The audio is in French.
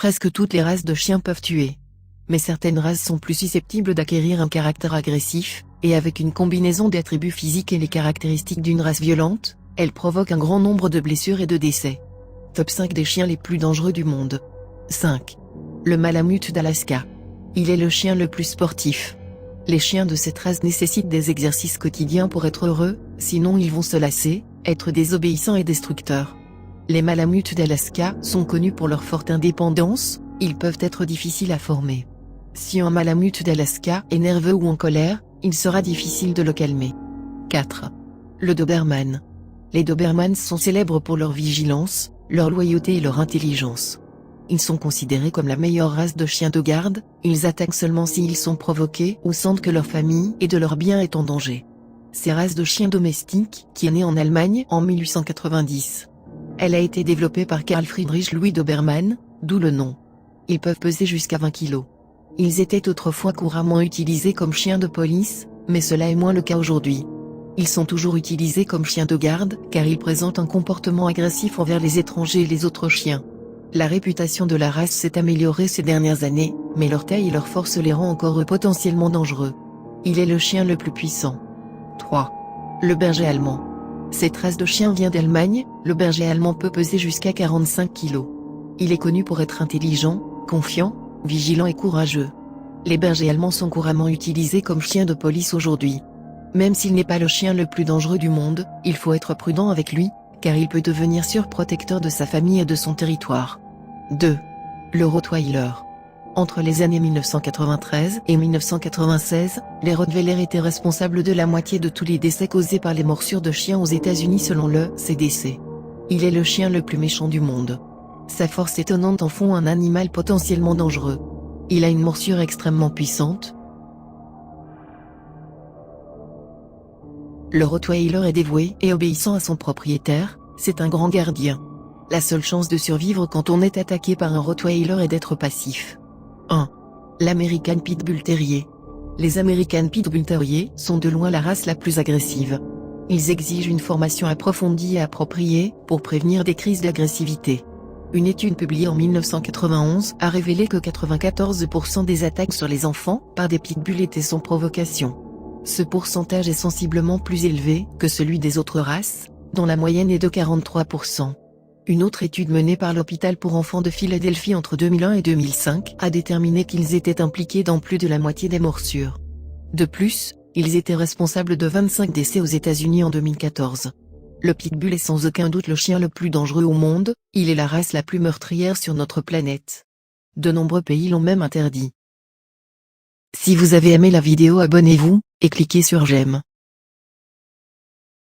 Presque toutes les races de chiens peuvent tuer. Mais certaines races sont plus susceptibles d'acquérir un caractère agressif, et avec une combinaison d'attributs physiques et les caractéristiques d'une race violente, elles provoquent un grand nombre de blessures et de décès. Top 5 des chiens les plus dangereux du monde. 5. Le Malamute d'Alaska. Il est le chien le plus sportif. Les chiens de cette race nécessitent des exercices quotidiens pour être heureux, sinon ils vont se lasser, être désobéissants et destructeurs. Les Malamutes d'Alaska sont connus pour leur forte indépendance, ils peuvent être difficiles à former. Si un Malamute d'Alaska est nerveux ou en colère, il sera difficile de le calmer. 4. Le Doberman. Les Dobermans sont célèbres pour leur vigilance, leur loyauté et leur intelligence. Ils sont considérés comme la meilleure race de chiens de garde, ils attaquent seulement s'ils sont provoqués ou sentent que leur famille et de leur bien est en danger. Ces races de chiens domestiques, qui est née en Allemagne en 1890. Elle a été développée par Carl Friedrich Louis Dobermann, d'où le nom. Ils peuvent peser jusqu'à 20 kg. Ils étaient autrefois couramment utilisés comme chiens de police, mais cela est moins le cas aujourd'hui. Ils sont toujours utilisés comme chiens de garde, car ils présentent un comportement agressif envers les étrangers et les autres chiens. La réputation de la race s'est améliorée ces dernières années, mais leur taille et leur force les rend encore potentiellement dangereux. Il est le chien le plus puissant. 3. Le berger allemand. Cette race de chien vient d'Allemagne, le berger allemand peut peser jusqu'à 45 kg. Il est connu pour être intelligent, confiant, vigilant et courageux. Les bergers allemands sont couramment utilisés comme chiens de police aujourd'hui. Même s'il n'est pas le chien le plus dangereux du monde, il faut être prudent avec lui, car il peut devenir surprotecteur de sa famille et de son territoire. 2. Le Rottweiler. Entre les années 1993 et 1996, les Rottweilers étaient responsables de la moitié de tous les décès causés par les morsures de chiens aux États-Unis selon le CDC. Il est le chien le plus méchant du monde. Sa force étonnante en font un animal potentiellement dangereux. Il a une morsure extrêmement puissante. Le Rottweiler est dévoué et obéissant à son propriétaire, c'est un grand gardien. La seule chance de survivre quand on est attaqué par un Rottweiler est d'être passif. 1. L'American Pitbull Terrier. Les American Pitbull Terrier sont de loin la race la plus agressive. Ils exigent une formation approfondie et appropriée pour prévenir des crises d'agressivité. Une étude publiée en 1991 a révélé que 94% des attaques sur les enfants par des pitbulls étaient sans provocation. Ce pourcentage est sensiblement plus élevé que celui des autres races, dont la moyenne est de 43%. Une autre étude menée par l'hôpital pour enfants de Philadelphie entre 2001 et 2005 a déterminé qu'ils étaient impliqués dans plus de la moitié des morsures. De plus, ils étaient responsables de 25 décès aux États-Unis en 2014. Le pitbull est sans aucun doute le chien le plus dangereux au monde, il est la race la plus meurtrière sur notre planète. De nombreux pays l'ont même interdit. Si vous avez aimé la vidéo, abonnez-vous, et cliquez sur j'aime.